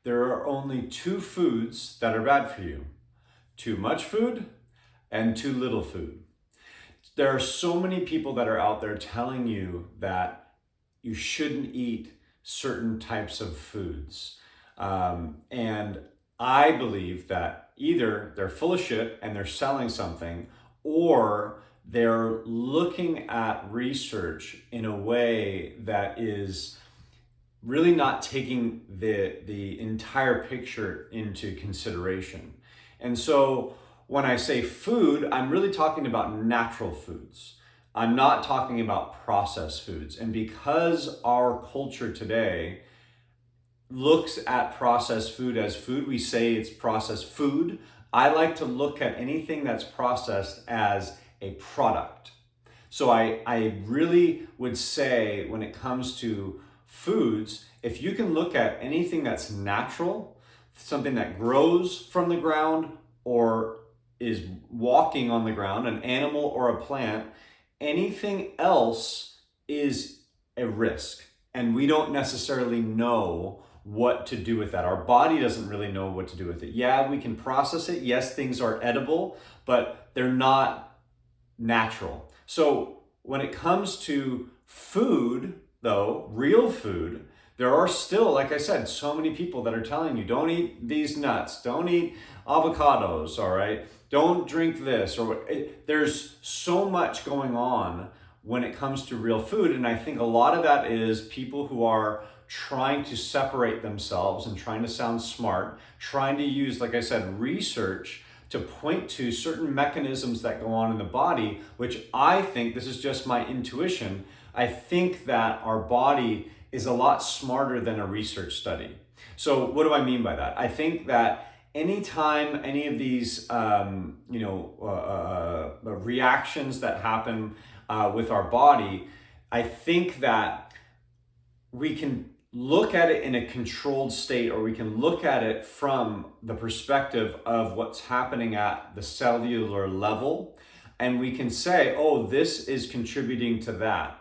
there are only two foods that are bad for you: too much food and too little food. There are so many people that are out there telling you that you shouldn't eat certain types of foods. And I believe that either they're full of shit and they're selling something, or they're looking at research in a way that is really not taking the entire picture into consideration. And so when I say food, I'm really talking about natural foods. I'm not talking about processed foods. And because our culture today looks at processed food as food, we say it's processed food. I like to look at anything that's processed as a product. So I really would say, when it comes to foods, if you can look at anything that's natural, something that grows from the ground or is walking on the ground, an animal or a plant, anything else is a risk. And we don't necessarily know what to do with that. Our body doesn't really know what to do with it. Yeah, we can process it. Yes, things are edible, but they're not natural. So when it comes to food, though, real food, there are still, like I said, so many people that are telling you, don't eat these nuts, don't eat avocados, all right? Don't drink this, or there's so much going on when it comes to real food. And I think a lot of that is people who are trying to separate themselves and trying to sound smart, trying to use, like I said, research to point to certain mechanisms that go on in the body, which I think, this is just my intuition, I think that our body is a lot smarter than a research study. So what do I mean by that? I think that anytime any of these reactions that happen with our body, I think that we can look at it in a controlled state, or we can look at it from the perspective of what's happening at the cellular level, and we can say, oh, this is contributing to that.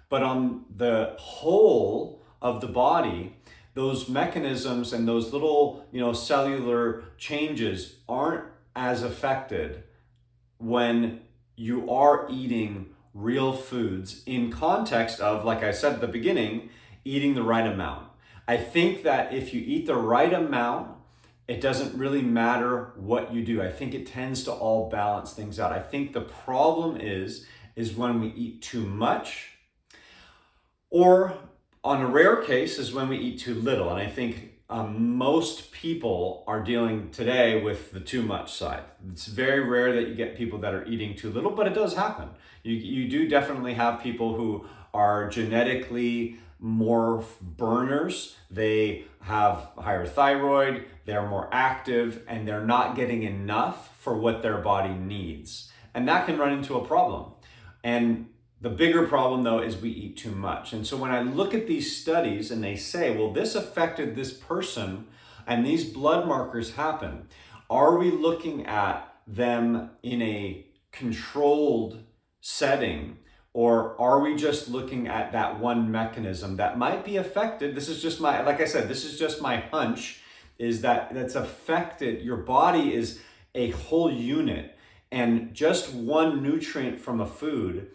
But on the whole of the body, those mechanisms and those little, cellular changes aren't as affected when you are eating real foods in context of, like I said at the beginning, eating the right amount. I think that if you eat the right amount, it doesn't really matter what you do. I think it tends to all balance things out. I think the problem is when we eat too much, or on a rare case is when we eat too little. And I think most people are dealing today with the too much side. It's very rare that you get people that are eating too little, but it does happen. You do definitely have people who are genetically more burners. They have higher thyroid, they're more active, and they're not getting enough for what their body needs. And that can run into a problem. And the bigger problem, though, is we eat too much. And so when I look at these studies and they say, well, this affected this person and these blood markers happen, are we looking at them in a controlled setting? Or are we just looking at that one mechanism that might be affected? This is just like I said, this is just my hunch, is that that's affected. Your body is a whole unit, and just one nutrient from a food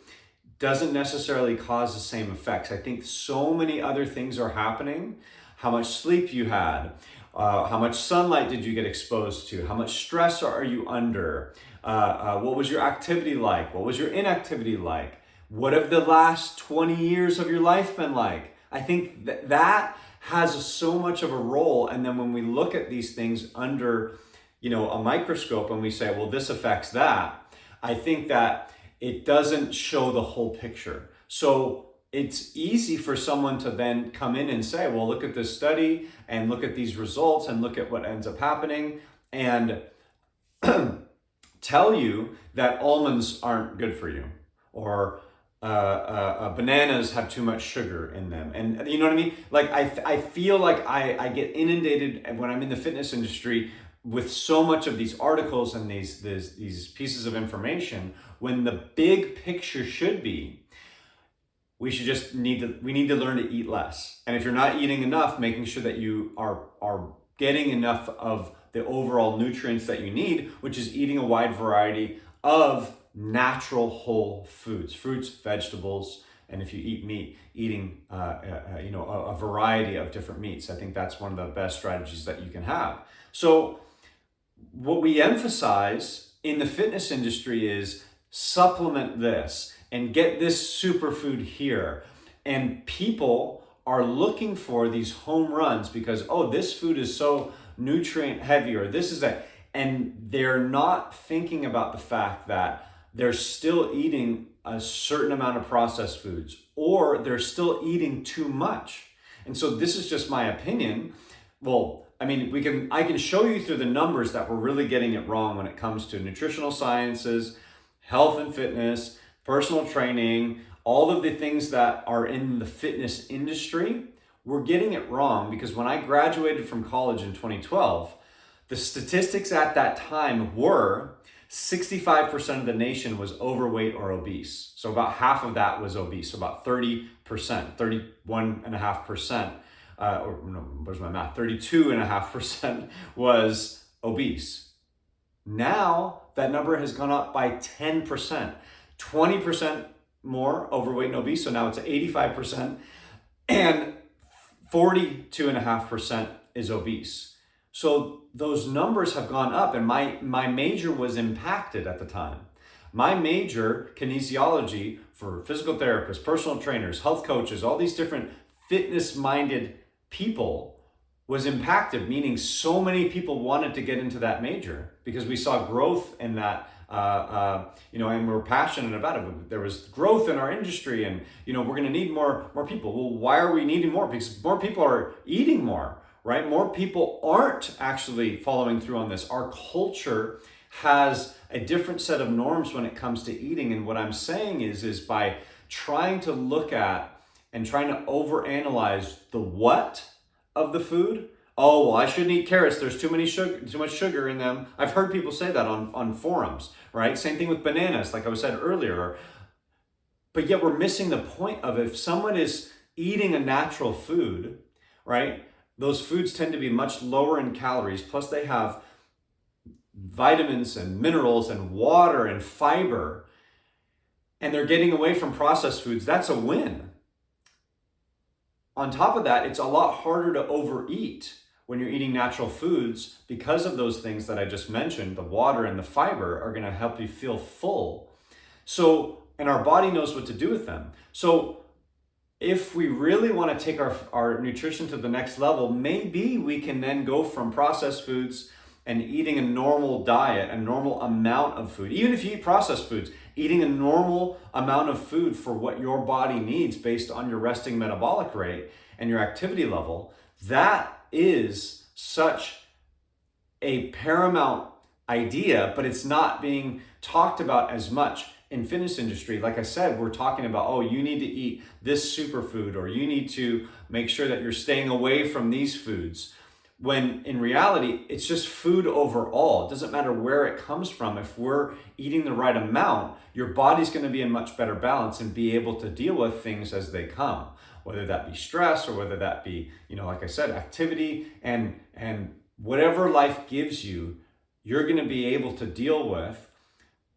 doesn't necessarily cause the same effects. I think so many other things are happening. How much sleep you had, how much sunlight did you get exposed to, how much stress are you under, what was your activity like, what was your inactivity like, what have the last 20 years of your life been like? I think that has so much of a role. And then when we look at these things under, a microscope, and we say, well, this affects that, I think that it doesn't show the whole picture. So it's easy for someone to then come in and say, well, look at this study and look at these results and look at what ends up happening, and tell you that almonds aren't good for you, or bananas have too much sugar in them. And you know what I mean? Like, I feel like I get inundated when I'm in the fitness industry with so much of these articles and these pieces of information, when the big picture should be, we need to learn to eat less. And if you're not eating enough, making sure that you are getting enough of the overall nutrients that you need, which is eating a wide variety of natural whole foods, fruits, vegetables, and if you eat meat, eating a variety of different meats. I think that's one of the best strategies that you can have. So what we emphasize in the fitness industry is supplement this and get this superfood here. And people are looking for these home runs because, oh, this food is so nutrient heavy, or this is that. And they're not thinking about the fact that they're still eating a certain amount of processed foods, or they're still eating too much. And so this is just my opinion. Well, I mean, I can show you through the numbers that we're really getting it wrong when it comes to nutritional sciences, health and fitness, personal training, all of the things that are in the fitness industry. We're getting it wrong because when I graduated from college in 2012, the statistics at that time were 65% of the nation was overweight or obese. So about half of that was obese. So about 30%, 31.5%, or no, where's my math? 32.5% was obese. Now that number has gone up by 10%, 20% more overweight and obese. So now it's 85%, and 42.5% is obese. So those numbers have gone up, and my major was impacted at the time. My major, kinesiology, for physical therapists, personal trainers, health coaches, all these different fitness-minded people, was impacted, meaning so many people wanted to get into that major because we saw growth in that, and we're passionate about it. There was growth in our industry, and we're going to need more people. Well, why are we needing more? Because more people are eating more. Right? More people aren't actually following through on this. Our culture has a different set of norms when it comes to eating. And what I'm saying is by trying to look at and trying to overanalyze the what of the food. Oh, well, I shouldn't eat carrots. There's too much sugar in them. I've heard people say that on forums, right? Same thing with bananas, like I said earlier. But yet we're missing the point of, if someone is eating a natural food, right? Those foods tend to be much lower in calories, plus they have vitamins and minerals and water and fiber, and they're getting away from processed foods. That's a win. On top of that, it's a lot harder to overeat when you're eating natural foods because of those things that I just mentioned. The water and the fiber are going to help you feel full. So, and our body knows what to do with them. So if we really want to take our nutrition to the next level, maybe we can then go from processed foods and eating a normal diet, a normal amount of food. Even if you eat processed foods, eating a normal amount of food for what your body needs based on your resting metabolic rate and your activity level, that is such a paramount idea, but it's not being talked about as much. In fitness industry, like I said, we're talking about, oh, you need to eat this superfood, or you need to make sure that you're staying away from these foods. When in reality, it's just food overall. It doesn't matter where it comes from. If we're eating the right amount, your body's going to be in much better balance and be able to deal with things as they come, whether that be stress or whether that be, like I said, activity and whatever life gives you, you're going to be able to deal with,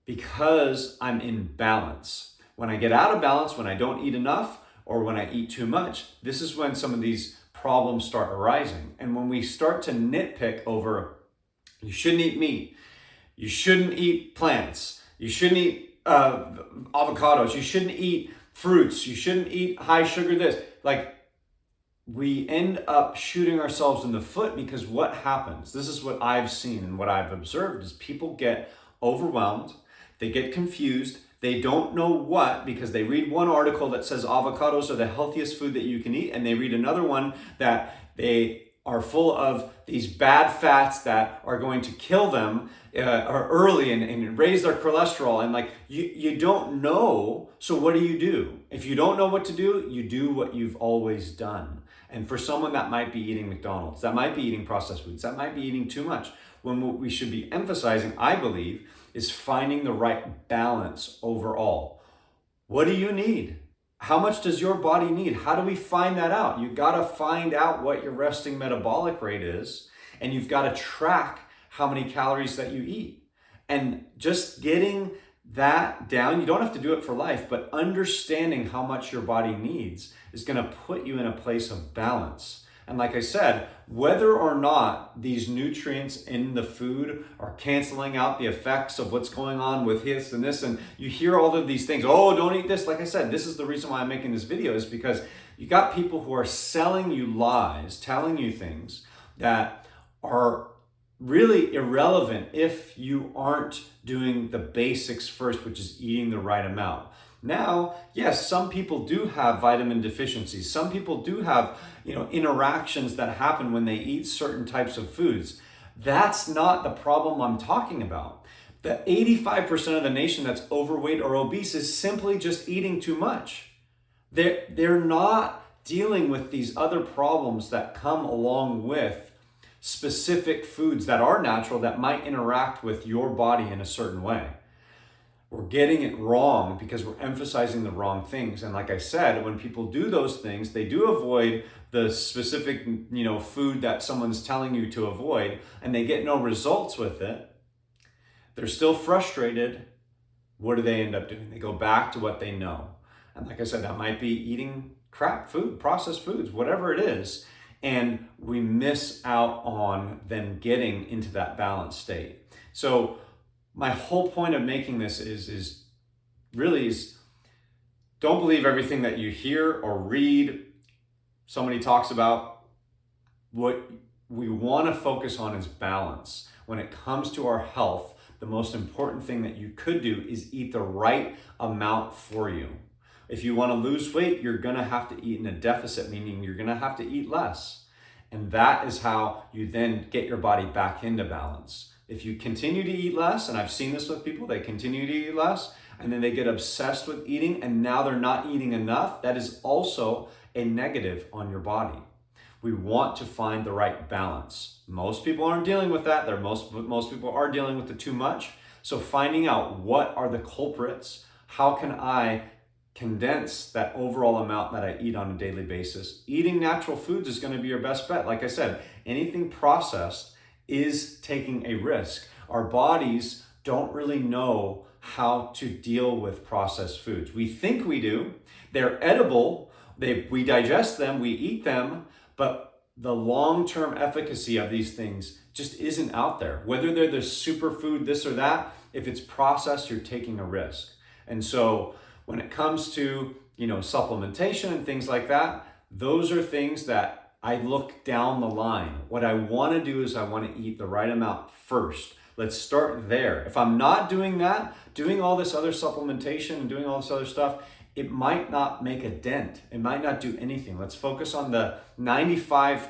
because I'm in balance. When I get out of balance, when I don't eat enough, or when I eat too much, this is when some of these problems start arising. And when we start to nitpick over, you shouldn't eat meat, you shouldn't eat plants, you shouldn't eat avocados, you shouldn't eat fruits, you shouldn't eat high sugar this, we end up shooting ourselves in the foot, because what happens, this is what I've seen and what I've observed, is people get overwhelmed. They get confused. They don't know what, because they read one article that says avocados are the healthiest food that you can eat, and they read another one that they are full of these bad fats that are going to kill them early and raise their cholesterol. And you don't know, so what do? If you don't know what to do, you do what you've always done. And for someone, that might be eating McDonald's, that might be eating processed foods, that might be eating too much. When what we should be emphasizing, I believe, is finding the right balance overall. What do you need? How much does your body need? How do we find that out? You got to find out what your resting metabolic rate is, and you've got to track how many calories that you eat. And just getting that down, you don't have to do it for life, but understanding how much your body needs is going to put you in a place of balance. And like I said, whether or not these nutrients in the food are canceling out the effects of what's going on with this and this, and you hear all of these things, oh, don't eat this. Like I said, this is the reason why I'm making this video, is because you got people who are selling you lies, telling you things that are really irrelevant if you aren't doing the basics first, which is eating the right amount. Now, yes, some people do have vitamin deficiencies. Some people do have, interactions that happen when they eat certain types of foods. That's not the problem I'm talking about. The 85% of the nation that's overweight or obese is simply just eating too much. They're not dealing with these other problems that come along with specific foods that are natural that might interact with your body in a certain way. We're getting it wrong because we're emphasizing the wrong things. And like I said, when people do those things, they do avoid the specific, food that someone's telling you to avoid, and they get no results with it. They're still frustrated. What do they end up doing? They go back to what they know. And like I said, that might be eating crap food, processed foods, whatever it is. And we miss out on then getting into that balanced state. So my whole point of making this is don't believe everything that you hear or read somebody talks about. What we want to focus on is balance. When it comes to our health, the most important thing that you could do is eat the right amount for you. If you want to lose weight, you're going to have to eat in a deficit, meaning you're going to have to eat less. And that is how you then get your body back into balance. If you continue to eat less, and I've seen this with people, they continue to eat less, and then they get obsessed with eating, and now they're not eating enough, that is also a negative on your body. We want to find the right balance. Most people aren't dealing with that. Most people are dealing with the too much. So finding out what are the culprits, how can I condense that overall amount that I eat on a daily basis. Eating natural foods is going to be your best bet. Like I said, anything processed is taking a risk. Our bodies don't really know how to deal with processed foods. We think we do. They're edible. We digest them, we eat them, but the long-term efficacy of these things just isn't out there. Whether they're the superfood, this or that, if it's processed, you're taking a risk. And so when it comes to, supplementation and things like that, those are things that I look down the line. What I want to do is I want to eat the right amount first. Let's start there. If I'm not doing that, doing all this other supplementation and doing all this other stuff, it might not make a dent. It might not do anything. Let's focus on the 95%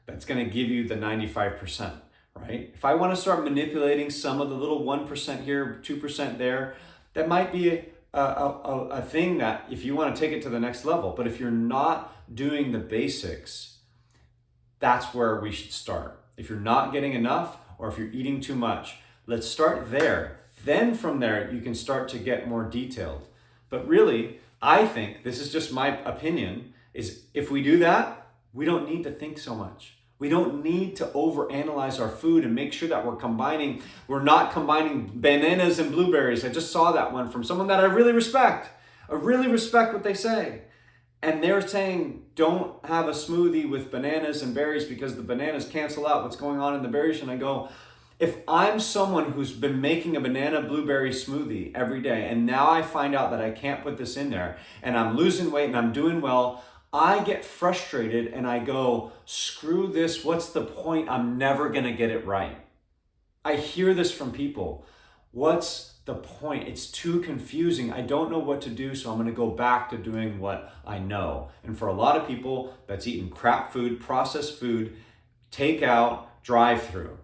that's going to give you the 95%, right? If I want to start manipulating some of the little 1% here, 2% there, that might be a thing that if you want to take it to the next level. But if you're not doing the basics, that's where we should start. If you're not getting enough or if you're eating too much, let's start there. Then from there, you can start to get more detailed. But really, I think, this is just my opinion, is if we do that, we don't need to think so much. We don't need to overanalyze our food and make sure that we're not combining bananas and blueberries. I just saw that one from someone that I really respect. I really respect what they say. And they're saying, don't have a smoothie with bananas and berries because the bananas cancel out what's going on in the berries. And I go, if I'm someone who's been making a banana blueberry smoothie every day, and now I find out that I can't put this in there, and I'm losing weight and I'm doing well, I get frustrated and I go, screw this, what's the point? I'm never gonna get it right. I hear this from people. What's the point? It's too confusing. I don't know what to do, so I'm gonna go back to doing what I know. And for a lot of people, that's eating crap food, processed food, takeout, drive-through.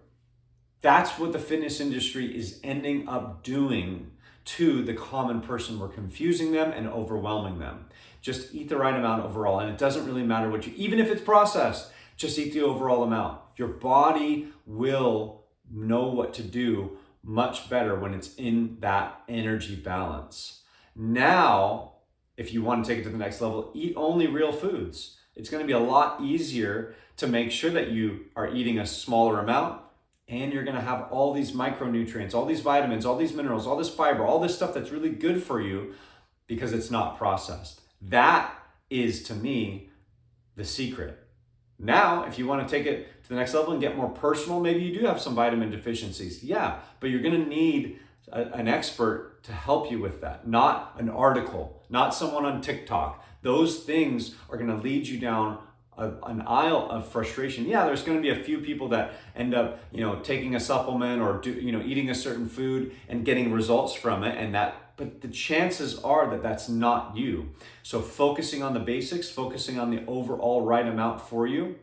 That's what the fitness industry is ending up doing to the common person. We're confusing them and overwhelming them. Just eat the right amount overall. And it doesn't really matter even if it's processed, just eat the overall amount. Your body will know what to do much better when it's in that energy balance. Now, if you want to take it to the next level, eat only real foods. It's going to be a lot easier to make sure that you are eating a smaller amount, and you're going to have all these micronutrients, all these vitamins, all these minerals, all this fiber, all this stuff that's really good for you because it's not processed. That is, to me, the secret. Now, if you want to take it to the next level and get more personal, maybe you do have some vitamin deficiencies. Yeah, but you're going to need an expert to help you with that, not an article, not someone on TikTok. Those things are going to lead you down an aisle of frustration. Yeah, there's going to be a few people that end up, taking a supplement or eating a certain food and getting results from it, but the chances are that that's not you. So focusing on the basics, focusing on the overall right amount for you,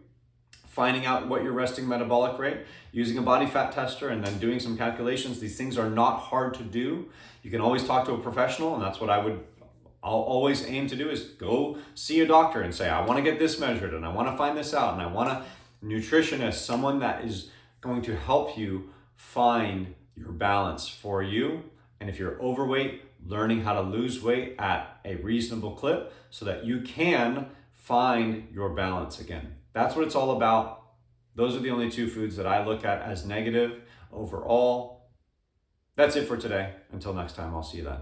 finding out what your resting metabolic rate, using a body fat tester, and then doing some calculations. These things are not hard to do. You can always talk to a professional, and that's what I'll always aim to do, is go see a doctor and say, I want to get this measured and I want to find this out, and I want a nutritionist, someone that is going to help you find your balance for you. And if you're overweight, learning how to lose weight at a reasonable clip so that you can find your balance again. That's what it's all about. Those are the only two foods that I look at as negative overall. That's it for today. Until next time, I'll see you then.